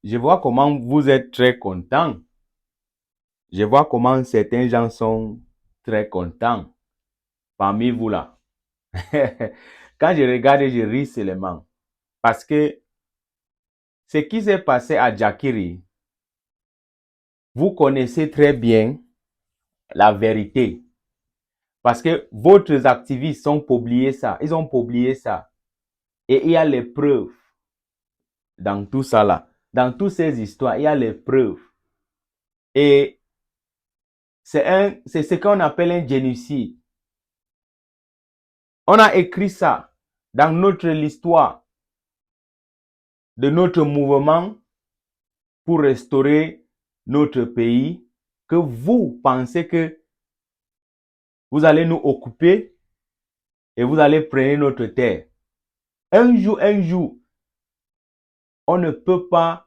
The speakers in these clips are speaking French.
Je vois comment vous êtes très content. Je vois comment certains gens sont très contents parmi vous là. Quand je regarde, je ris seulement. Parce que ce qui s'est passé à Jakiri, vous connaissez très bien la vérité. Parce que votre activistes ont publié ça. Ils ont publié ça. Et il y a les preuves dans tout ça là. Dans toutes ces histoires, il y a les preuves. Et c'est ce qu'on appelle un génocide. On a écrit ça dans notre histoire de notre mouvement pour restaurer notre pays, que vous pensez que vous allez nous occuper et vous allez prendre notre terre. Un jour, on ne peut pas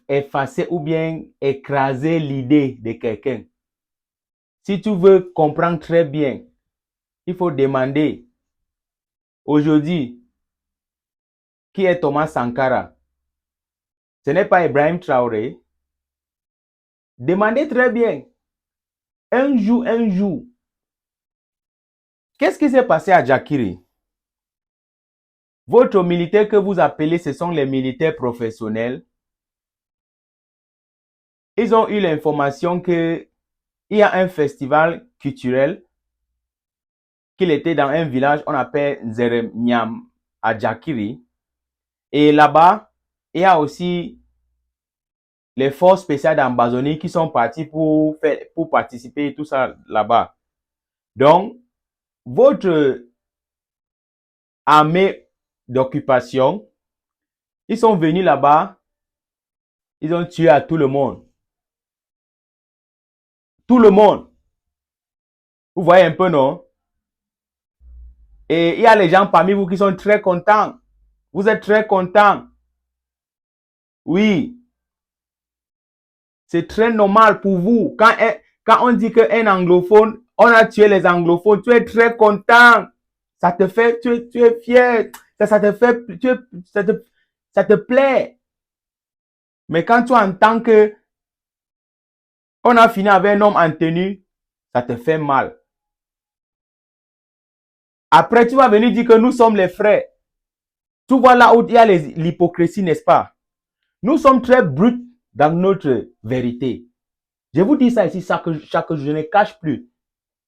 effacer ou bien écraser l'idée de quelqu'un. Si tu veux comprendre très bien, il faut demander aujourd'hui qui est Thomas Sankara. Ce n'est pas Ibrahim Traoré. Demandez très bien. Un jour. Qu'est-ce qui s'est passé à Jakiri? Votre militaire que vous appelez, ce sont les militaires professionnels. Ils ont eu l'information qu'il y a un festival culturel, qu'il était dans un village, on appelle Nzeremnyam à Jakiri. Et là-bas, il y a aussi les forces spéciales d'Ambazonie qui sont partis pour participer tout ça là-bas. Donc, votre armée d'occupation, ils sont venus là-bas, ils ont tué à tout le monde. Tout le monde. Vous voyez un peu, non? Et il y a les gens parmi vous qui sont très contents. Vous êtes très contents. Oui. C'est très normal pour vous. Quand on dit qu'un anglophone, on a tué les anglophones, tu es très content. Ça te fait, tu es fier. Ça te fait, ça te plaît. Mais quand tu entends que on a fini avec un homme en tenue, ça te fait mal. Après, tu vas venir dire que nous sommes les frères. Tu vois là où il y a l'hypocrisie, n'est-ce pas? Nous sommes très bruts dans notre vérité. Je vous dis ça ici chaque jour, je ne cache plus.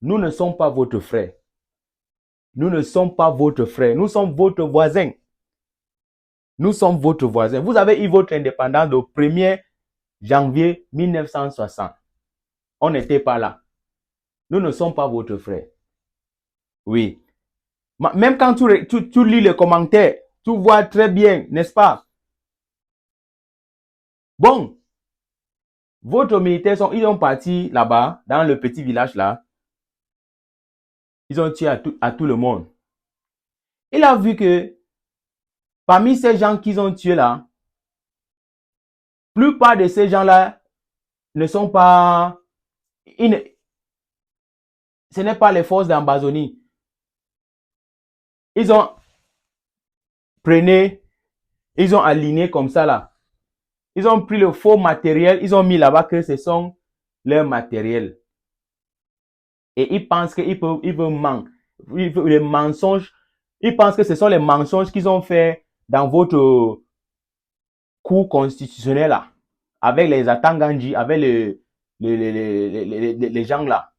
Nous ne sommes pas votre frère. Nous ne sommes pas votre frère. Nous sommes votre voisin. Nous sommes votre voisin. Vous avez eu votre indépendance le 1er janvier 1960. On n'était pas là. Nous ne sommes pas votre frère. Oui. Même quand tu lis les commentaires, tu vois très bien, n'est-ce pas? Bon, votre militaires ils ont parti là-bas, dans le petit village là. Ils ont tué à tout le monde. Il a vu que parmi ces gens qu'ils ont tués là, la plupart de ces gens-là ne sont pas... ce n'est pas les forces d'Ambazonie. Ils ont ils ont aligné comme ça là. Ils ont pris le faux matériel, ils ont mis là-bas que ce sont leurs matériels. Et ils pensent qu'ils peuvent les mensonges. Ils pensent que ce sont les mensonges qu'ils ont fait dans votre cour constitutionnel là, avec les Atangandji, avec les gens là,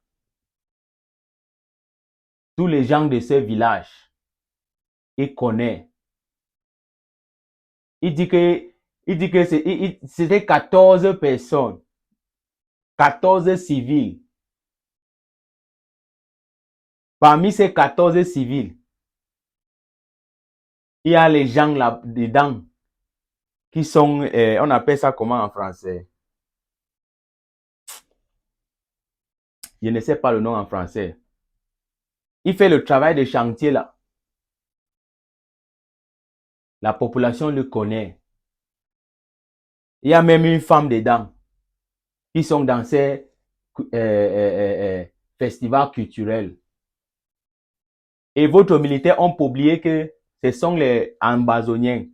tous les gens de ce village, ils connaissent. Il dit que c'était 14 personnes, 14 civils. Parmi ces 14 civils, il y a les gens là-dedans qui sont, on appelle ça comment en français? Je ne sais pas le nom en français. Il fait le travail de chantier là. La population le connaît. Il y a même une femme dedans qui sont dans ces festivals culturels. Et votre militaire ont publié que ce sont les Ambazoniens.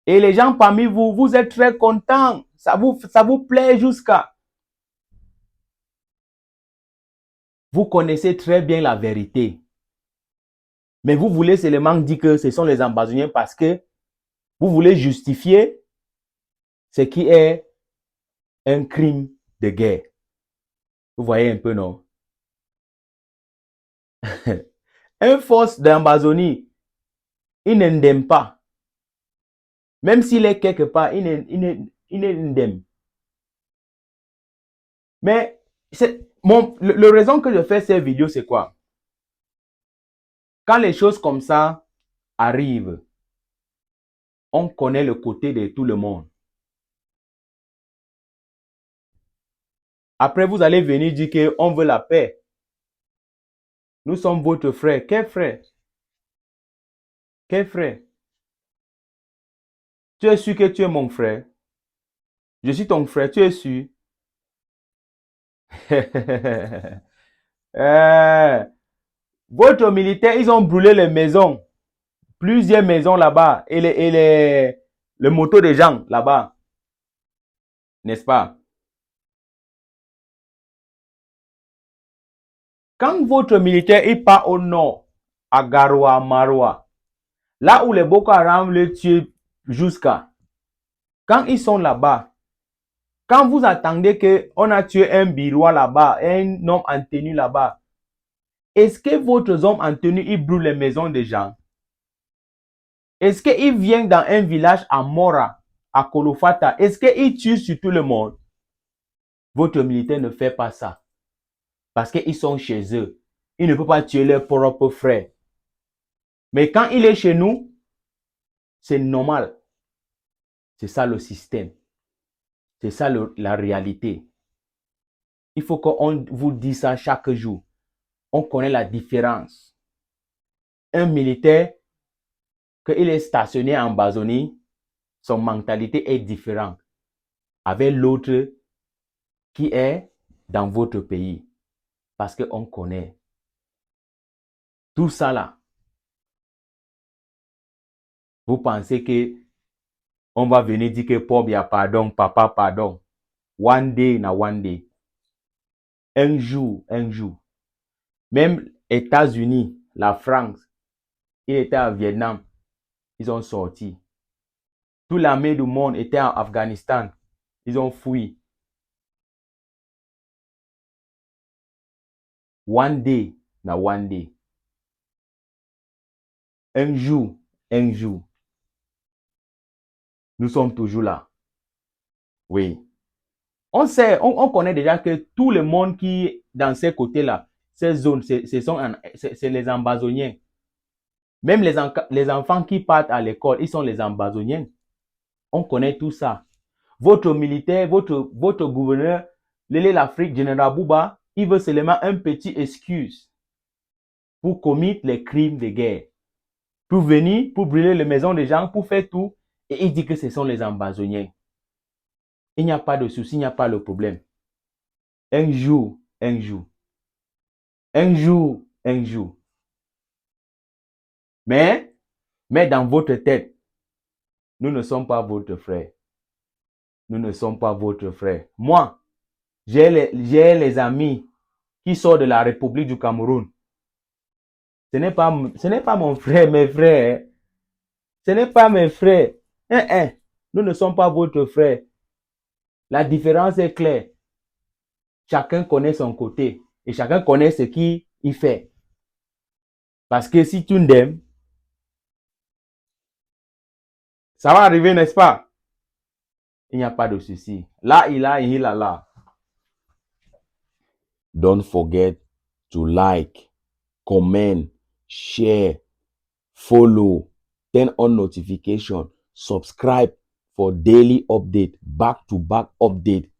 Et les gens parmi vous, vous êtes très contents. Ça vous plaît jusqu'à... Vous connaissez très bien la vérité. Mais vous voulez seulement dire que ce sont les Ambazoniens parce que vous voulez justifier ce qui est un crime de guerre. Vous voyez un peu, non? Un force d'Ambazonie, il n'aime pas. Même s'il est quelque part, il n'aime. Mais le raison que je fais ces vidéos, c'est quoi? Quand les choses comme ça arrivent, on connaît le côté de tout le monde. Après, vous allez venir dire qu'on veut la paix. Nous sommes votre frère. Quel frère? Quel frère? Tu es sûr que tu es mon frère? Je suis ton frère, tu es sûr? Votre militaire, ils ont brûlé les maisons. Plusieurs maisons là-bas. Et les motos des gens là-bas. N'est-ce pas? Quand votre militaire il part au nord, à Garoua, Maroua, là où les Boko Haram les tuent jusqu'à, quand ils sont là-bas, quand vous attendez qu'on a tué un Birois là-bas, un homme en tenue là-bas, est-ce que votre homme en tenue, il brûle les maisons des gens? Est-ce qu'il vient dans un village à Mora, à Kolofata, est-ce qu'il tue sur tout le monde? Votre militaire ne fait pas ça. Parce qu'ils sont chez eux. Ils ne peuvent pas tuer leurs propres frères. Mais quand il est chez nous, c'est normal. C'est ça le système. C'est ça la réalité. Il faut qu'on vous dise ça chaque jour. On connaît la différence. Un militaire, qu'il est stationné en Amazonie, son mentalité est différente avec l'autre qui est dans votre pays. Parce qu'on connaît. Tout ça là. Vous pensez que on va venir dire que Pop, il y a pardon, papa, pardon. One day, na one day. Un jour, un jour. Même États-Unis, la France, ils étaient à Vietnam. Ils ont sorti. Toute l'armée du monde était en Afghanistan. Ils ont fui. One day, na one day. Un jour, un jour. Nous sommes toujours là. Oui. On sait, on connaît déjà que tout le monde qui est dans ces côtés-là, ces zones, c'est les Ambazoniens. Même les enfants qui partent à l'école, ils sont les Ambazoniens. On connaît tout ça. Votre militaire, votre gouverneur, l'Afrique, Général Bouba, il veut seulement un petit excuse pour commettre les crimes de guerre. Pour venir, pour brûler les maisons des gens, pour faire tout. Et il dit que ce sont les Ambazoniens. Il n'y a pas de souci, il n'y a pas de problème. Un jour, un jour. Un jour, un jour. Mais dans votre tête, nous ne sommes pas votre frère. Nous ne sommes pas votre frère. Moi, j'ai les amis qui sortent de la République du Cameroun. Ce n'est pas mon frère, mes frères. Ce n'est pas mes frères. Nous ne sommes pas votre frère. La différence est claire. Chacun connaît son côté et chacun connaît ce qu'il fait. Parce que si tu m'aimes, ça va arriver, n'est-ce pas? Il n'y a pas de souci. Là, il a là. Don't forget to like, comment, share, follow, turn on notification, subscribe for daily update, back-to-back update